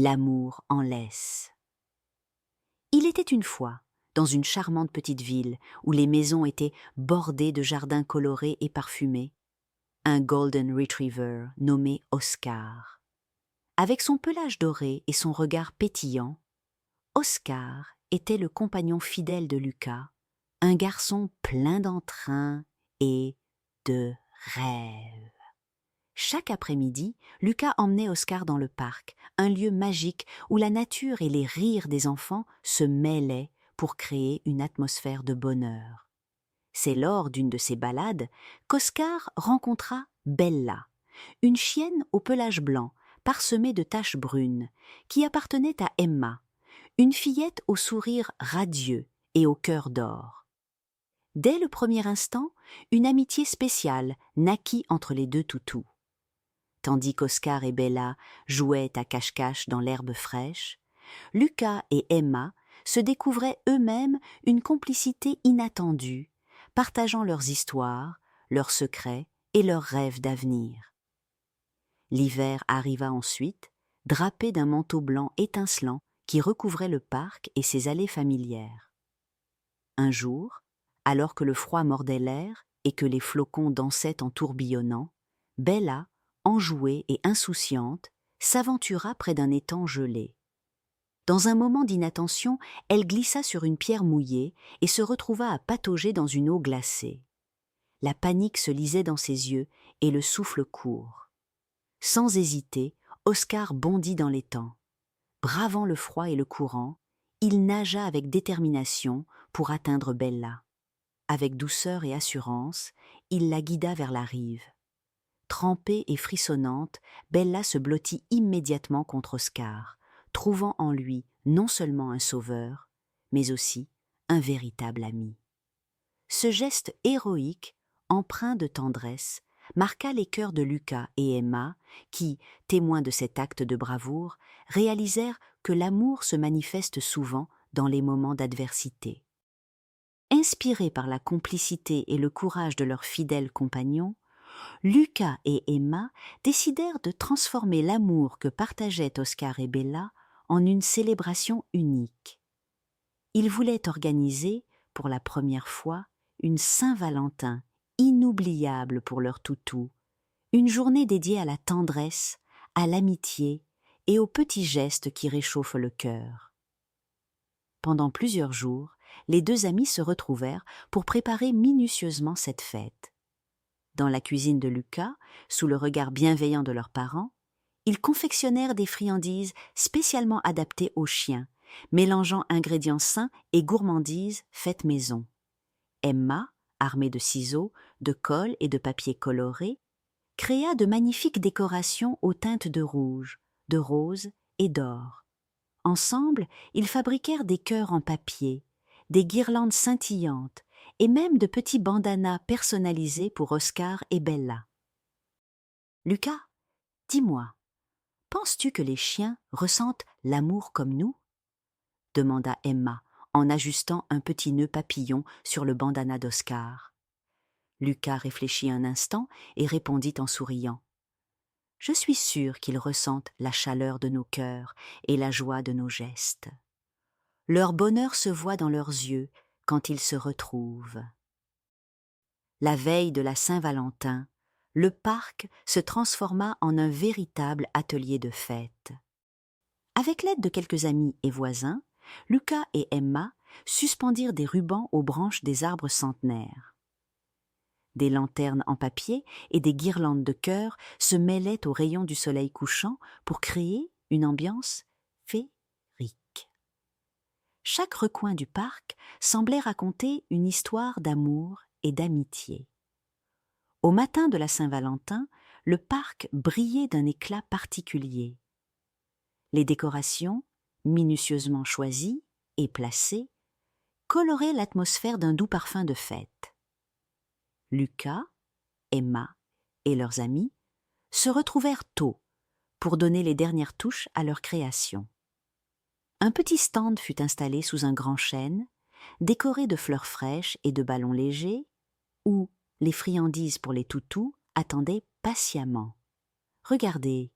L'amour en laisse. Il était une fois, dans une charmante petite ville où les maisons étaient bordées de jardins colorés et parfumés, un Golden Retriever nommé Oscar. Avec son pelage doré et son regard pétillant, Oscar était le compagnon fidèle de Lucas, un garçon plein d'entrain et de rêves. Chaque après-midi, Lucas emmenait Oscar dans le parc, un lieu magique où la nature et les rires des enfants se mêlaient pour créer une atmosphère de bonheur. C'est lors d'une de ces balades qu'Oscar rencontra Bella, une chienne au pelage blanc, parsemée de taches brunes, qui appartenait à Emma, une fillette au sourire radieux et au cœur d'or. Dès le premier instant, une amitié spéciale naquit entre les deux toutous. Tandis qu'Oscar et Bella jouaient à cache-cache dans l'herbe fraîche, Lucas et Emma se découvraient eux-mêmes une complicité inattendue, partageant leurs histoires, leurs secrets et leurs rêves d'avenir. L'hiver arriva ensuite, drapé d'un manteau blanc étincelant qui recouvrait le parc et ses allées familières. Un jour, alors que le froid mordait l'air et que les flocons dansaient en tourbillonnant, Bella, enjouée et insouciante, s'aventura près d'un étang gelé. Dans un moment d'inattention, elle glissa sur une pierre mouillée et se retrouva à patauger dans une eau glacée. La panique se lisait dans ses yeux et le souffle court. Sans hésiter, Oscar bondit dans l'étang. Bravant le froid et le courant, il nagea avec détermination pour atteindre Bella. Avec douceur et assurance, il la guida vers la rive. Trempée et frissonnante, Bella se blottit immédiatement contre Oscar, trouvant en lui non seulement un sauveur, mais aussi un véritable ami. Ce geste héroïque, empreint de tendresse, marqua les cœurs de Lucas et Emma, qui, témoins de cet acte de bravoure, réalisèrent que l'amour se manifeste souvent dans les moments d'adversité. Inspirés par la complicité et le courage de leurs fidèles compagnons, Lucas et Emma décidèrent de transformer l'amour que partageaient Oscar et Bella en une célébration unique. Ils voulaient organiser, pour la première fois, une Saint-Valentin inoubliable pour leur toutou, une journée dédiée à la tendresse, à l'amitié et aux petits gestes qui réchauffent le cœur. Pendant plusieurs jours, les deux amis se retrouvèrent pour préparer minutieusement cette fête. Dans la cuisine de Lucas, sous le regard bienveillant de leurs parents, ils confectionnèrent des friandises spécialement adaptées aux chiens, mélangeant ingrédients sains et gourmandises faites maison. Emma, armée de ciseaux, de colle et de papier coloré, créa de magnifiques décorations aux teintes de rouge, de rose et d'or. Ensemble, ils fabriquèrent des cœurs en papier, des guirlandes scintillantes et même de petits bandanas personnalisés pour Oscar et Bella. « Lucas, dis-moi, penses-tu que les chiens ressentent l'amour comme nous ?» demanda Emma en ajustant un petit nœud papillon sur le bandana d'Oscar. Lucas réfléchit un instant et répondit en souriant. « Je suis sûre qu'ils ressentent la chaleur de nos cœurs et la joie de nos gestes. Leur bonheur se voit dans leurs yeux quand ils se retrouvent. » La veille de la Saint-Valentin, le parc se transforma en un véritable atelier de fête. Avec l'aide de quelques amis et voisins, Lucas et Emma suspendirent des rubans aux branches des arbres centenaires. Des lanternes en papier et des guirlandes de cœurs se mêlaient aux rayons du soleil couchant pour créer une ambiance féerique. Chaque recoin du parc semblait raconter une histoire d'amour et d'amitié. Au matin de la Saint-Valentin, le parc brillait d'un éclat particulier. Les décorations, minutieusement choisies et placées, coloraient l'atmosphère d'un doux parfum de fête. Lucas, Emma et leurs amis se retrouvèrent tôt pour donner les dernières touches à leur création. Un petit stand fut installé sous un grand chêne, décoré de fleurs fraîches et de ballons légers, où les friandises pour les toutous attendaient patiemment. « Regardez,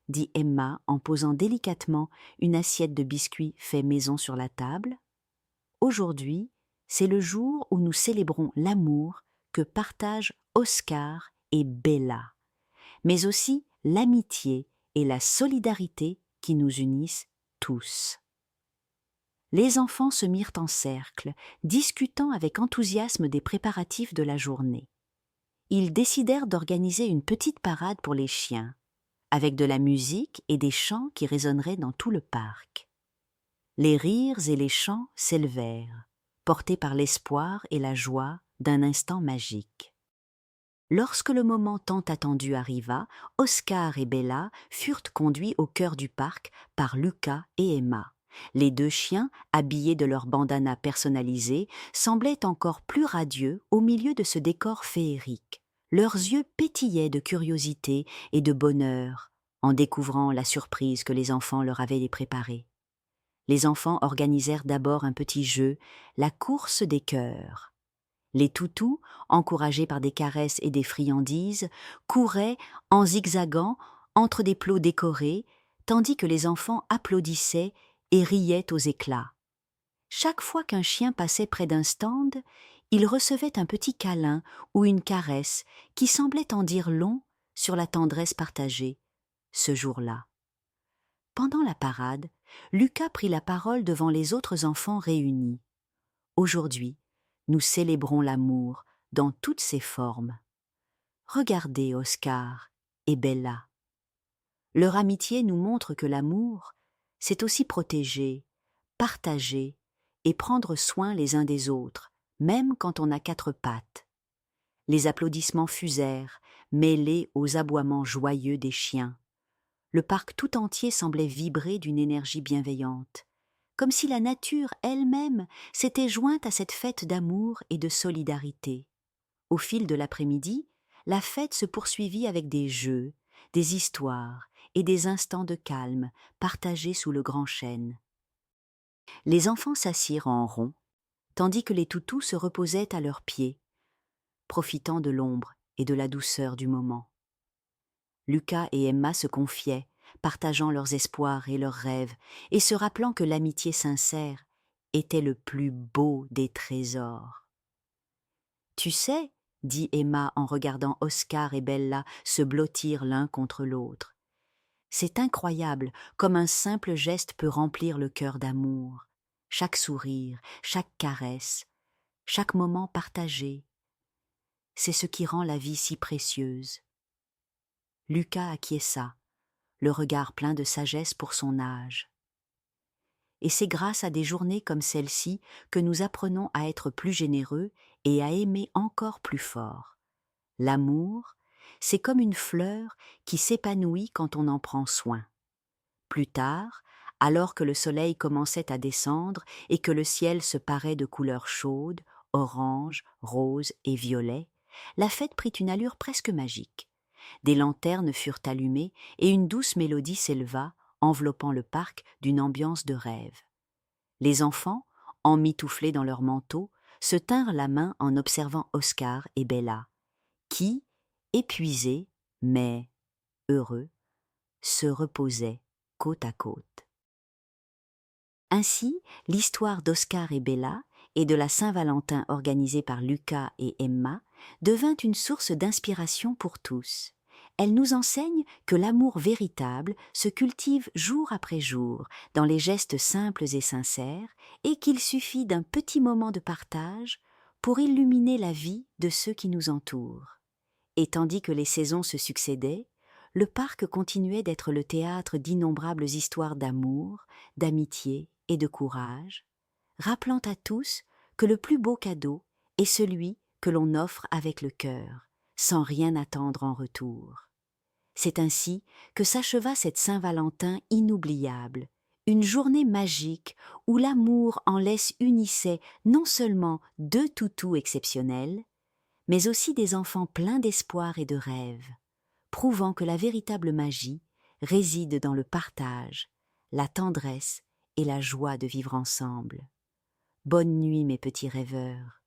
dit Emma en posant délicatement une assiette de biscuits faits maison sur la table. Aujourd'hui, c'est le jour où nous célébrons l'amour que partagent Oscar et Bella, mais aussi l'amitié et la solidarité qui nous unissent tous. Les enfants se mirent en cercle, discutant avec enthousiasme des préparatifs de la journée. Ils décidèrent d'organiser une petite parade pour les chiens, avec de la musique et des chants qui résonneraient dans tout le parc. Les rires et les chants s'élevèrent, portés par l'espoir et la joie d'un instant magique. Lorsque le moment tant attendu arriva, Oscar et Bella furent conduits au cœur du parc par Lucas et Emma. Les deux chiens, habillés de leurs bandanas personnalisés, semblaient encore plus radieux au milieu de ce décor féerique. Leurs yeux pétillaient de curiosité et de bonheur en découvrant la surprise que les enfants leur avaient préparée. Les enfants organisèrent d'abord un petit jeu, la course des cœurs. Les toutous, encouragés par des caresses et des friandises, couraient en zigzagant entre des plots décorés, tandis que les enfants applaudissaient et riaient aux éclats. Chaque fois qu'un chien passait près d'un stand, il recevait un petit câlin ou une caresse qui semblait en dire long sur la tendresse partagée, ce jour-là. Pendant la parade, Lucas prit la parole devant les autres enfants réunis. Aujourd'hui, nous célébrons l'amour dans toutes ses formes. Regardez Oscar et Bella. Leur amitié nous montre que l'amour, c'est aussi protéger, partager et prendre soin les uns des autres, même quand on a quatre pattes. Les applaudissements fusèrent, mêlés aux aboiements joyeux des chiens. Le parc tout entier semblait vibrer d'une énergie bienveillante, comme si la nature elle-même s'était jointe à cette fête d'amour et de solidarité. Au fil de l'après-midi, la fête se poursuivit avec des jeux, des histoires et des instants de calme partagés sous le grand chêne. Les enfants s'assirent en rond, tandis que les toutous se reposaient à leurs pieds, profitant de l'ombre et de la douceur du moment. Lucas et Emma se confiaient, partageant leurs espoirs et leurs rêves, et se rappelant que l'amitié sincère était le plus beau des trésors. « Tu sais, » dit Emma en regardant Oscar et Bella se blottir l'un contre l'autre, « c'est incroyable comme un simple geste peut remplir le cœur d'amour. Chaque sourire, chaque caresse, chaque moment partagé, c'est ce qui rend la vie si précieuse. » Lucas acquiesça, le regard plein de sagesse pour son âge. Et c'est grâce à des journées comme celle-ci que nous apprenons à être plus généreux et à aimer encore plus fort. L'amour, c'est comme une fleur qui s'épanouit quand on en prend soin. Plus tard, alors que le soleil commençait à descendre et que le ciel se parait de couleurs chaudes, orange, rose et violet, la fête prit une allure presque magique. Des lanternes furent allumées et une douce mélodie s'éleva, enveloppant le parc d'une ambiance de rêve. Les enfants, emmitouflés dans leurs manteaux, se tinrent la main en observant Oscar et Bella, qui, épuisés, mais heureux, se reposaient côte à côte. Ainsi, l'histoire d'Oscar et Bella et de la Saint-Valentin organisée par Lucas et Emma devint une source d'inspiration pour tous. Elle nous enseigne que l'amour véritable se cultive jour après jour dans les gestes simples et sincères et qu'il suffit d'un petit moment de partage pour illuminer la vie de ceux qui nous entourent. Et tandis que les saisons se succédaient, le parc continuait d'être le théâtre d'innombrables histoires d'amour, d'amitié et de courage, rappelant à tous que le plus beau cadeau est celui que l'on offre avec le cœur, sans rien attendre en retour. C'est ainsi que s'acheva cette Saint-Valentin inoubliable, une journée magique où l'amour en laisse unissait non seulement deux toutous exceptionnels, mais aussi des enfants pleins d'espoir et de rêves, prouvant que la véritable magie réside dans le partage, la tendresse et la joie de vivre ensemble. Bonne nuit mes petits rêveurs.